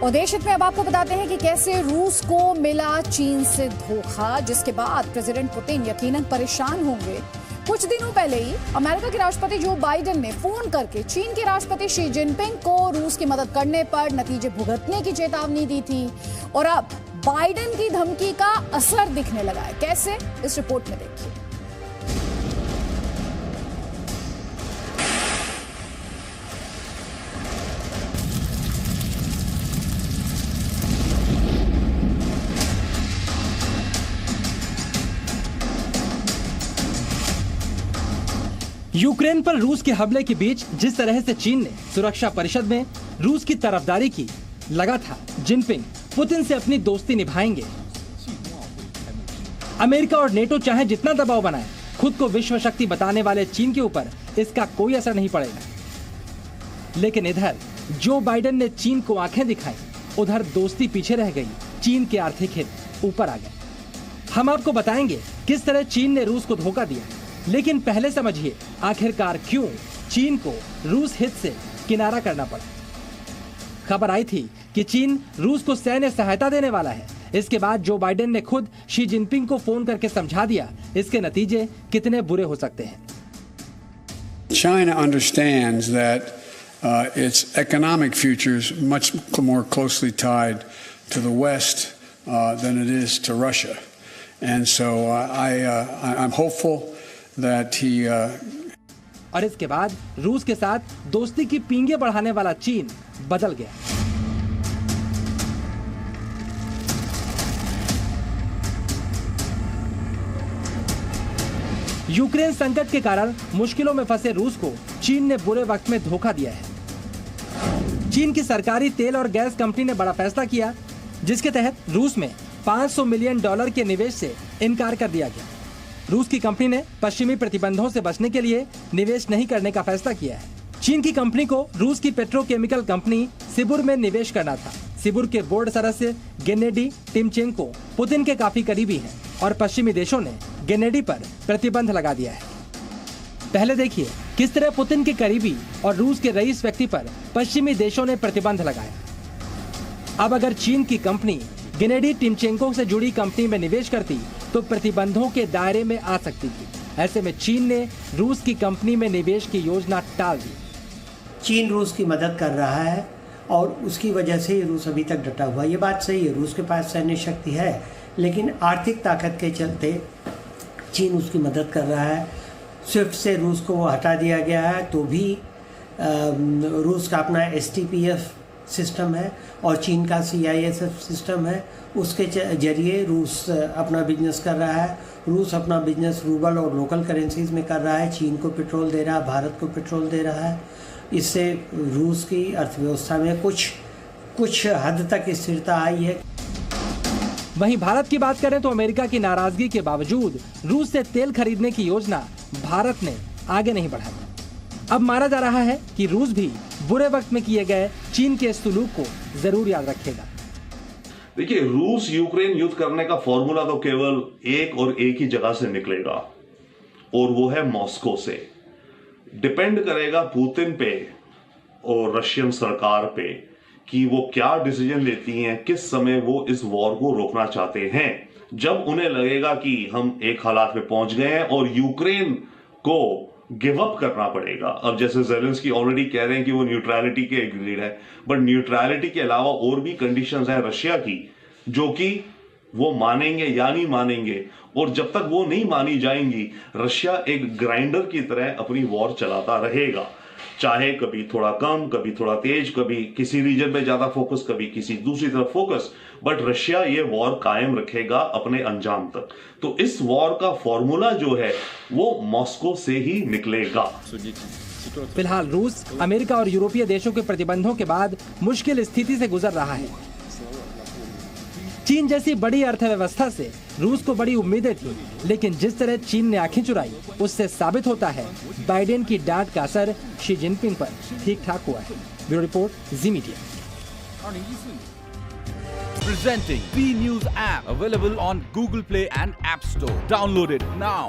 और देश हित में अब आपको बताते हैं कि कैसे रूस को मिला चीन से धोखा, जिसके बाद प्रेसिडेंट पुतिन यकीनन परेशान होंगे। कुछ दिनों पहले ही अमेरिका के राष्ट्रपति जो बाइडेन ने फोन करके चीन के राष्ट्रपति शी जिनपिंग को रूस की मदद करने पर नतीजे भुगतने की चेतावनी दी थी और अब बाइडेन की धमकी का असर दिखने लगा है। कैसे, इस रिपोर्ट में देखिए। यूक्रेन पर रूस के हमले के बीच जिस तरह से चीन ने सुरक्षा परिषद में रूस की तरफदारी की, लगा था जिनपिंग पुतिन से अपनी दोस्ती निभाएंगे। अमेरिका और नेटो चाहे जितना दबाव बनाए, खुद को विश्व शक्ति बताने वाले चीन के ऊपर इसका कोई असर नहीं पड़ेगा। लेकिन इधर जो बाइडेन ने चीन को आंखें दिखाई, उधर दोस्ती पीछे रह गई, चीन के आर्थिक हित ऊपर आ गए। हम आपको बताएंगे किस तरह चीन ने रूस को धोखा दिया, लेकिन पहले समझिए आखिरकार क्यों चीन को रूस हित से किनारा करना पड़ा। खबर आई थी कि चीन रूस को सैन्य सहायता देने वाला है। इसके बाद जो बाइडेन ने खुद शी जिनपिंग को फोन करके समझा दिया इसके नतीजे कितने बुरे हो सकते हैं। China understands that its economic future is much more closely tied to the West than it is to Russia, and so I'm hopeful that he और इसके बाद रूस के साथ दोस्ती की पींगे बढ़ाने वाला चीन बदल गया। यूक्रेन संकट के कारण मुश्किलों में फंसे रूस को चीन ने बुरे वक्त में धोखा दिया है। चीन की सरकारी तेल और गैस कंपनी ने बड़ा फैसला किया, जिसके तहत रूस में $500 मिलियन के निवेश से इनकार कर दिया गया। रूस की कंपनी ने पश्चिमी प्रतिबंधों से बचने के लिए निवेश नहीं करने का फैसला किया है। चीन की कंपनी को रूस की पेट्रोकेमिकल कंपनी सिबुर में निवेश करना था। सिबुर के बोर्ड सदस्य गेनेडी टिमचेंको पुतिन के काफी करीबी हैं और पश्चिमी देशों ने गेनेडी पर प्रतिबंध लगा दिया है। पहले देखिए किस तरह पुतिन के करीबी और रूस के रईस व्यक्ति पर पश्चिमी देशों ने प्रतिबंध लगाया। अब अगर चीन की कंपनी गेनेडी टिमचेंको से जुड़ी कंपनी में निवेश करती तो प्रतिबंधों के दायरे में आ सकती थी। ऐसे में चीन ने रूस की कंपनी में निवेश की योजना टाल दी। चीन रूस की मदद कर रहा है और उसकी वजह से ही रूस अभी तक डटा हुआ। ये बात सही है, रूस के पास सैन्य शक्ति है, लेकिन आर्थिक ताकत के चलते चीन उसकी मदद कर रहा है। स्विफ्ट से रूस को वो हटा दिया गया है, तो भी रूस का अपना STPF सिस्टम है और चीन का CISF सिस्टम है। उसके जरिए रूस अपना बिजनेस कर रहा है। रूस अपना बिजनेस रूबल और लोकल करेंसीज में कर रहा है। चीन को पेट्रोल दे रहा है, भारत को पेट्रोल दे रहा है। इससे रूस की अर्थव्यवस्था में कुछ हद तक स्थिरता आई है। वहीं भारत की बात करें तो अमेरिका की नाराजगी के बावजूद रूस से तेल खरीदने की योजना भारत ने आगे नहीं बढ़ाई। अब माना जा रहा है कि रूस भी बुरे वक्त में किए गए चीन के सुलूक को जरूर याद रखेगा। देखिए, रूस यूक्रेन युद्ध करने का फॉर्मूला तो केवल एक और एक ही जगह से निकलेगा और वो है मॉस्को से। डिपेंड करेगा पुतिन पे और रशियन सरकार पे कि वो क्या डिसीजन लेती हैं, किस समय वो इस वॉर को रोकना चाहते हैं। जब उन्हें लगेगा कि हम एक हालात में पहुंच गए हैं और यूक्रेन को गिव अप करना पड़ेगा। अब जैसे ज़ेलेंस्की ऑलरेडी कह रहे हैं कि वो न्यूट्रलिटी के एग्रीड है, बट न्यूट्रलिटी के अलावा और भी कंडीशंस हैं रशिया की जो कि वो मानेंगे या नहीं मानेंगे, और जब तक वो नहीं मानी जाएंगी रशिया एक ग्राइंडर की तरह अपनी वॉर चलाता रहेगा, चाहे कभी थोड़ा कम, कभी थोड़ा तेज, कभी किसी रीजन पे ज्यादा फोकस, कभी किसी दूसरी तरफ फोकस, बट रशिया ये वॉर कायम रखेगा अपने अंजाम तक। तो इस वॉर का फॉर्मूला जो है वो मॉस्को से ही निकलेगा। फिलहाल रूस अमेरिका और यूरोपीय देशों के प्रतिबंधों के बाद मुश्किल स्थिति से गुजर रहा है। चीन जैसी बड़ी अर्थव्यवस्था से रूस को बड़ी उम्मीदें थी, लेकिन जिस तरह चीन ने आंखें चुराई उससे साबित होता है बाइडेन की डांट का असर शी जिनपिंग पर ठीक ठाक हुआ है। Bureau report, ji media. Presenting B News app available on Google Play and App Store. Download it now.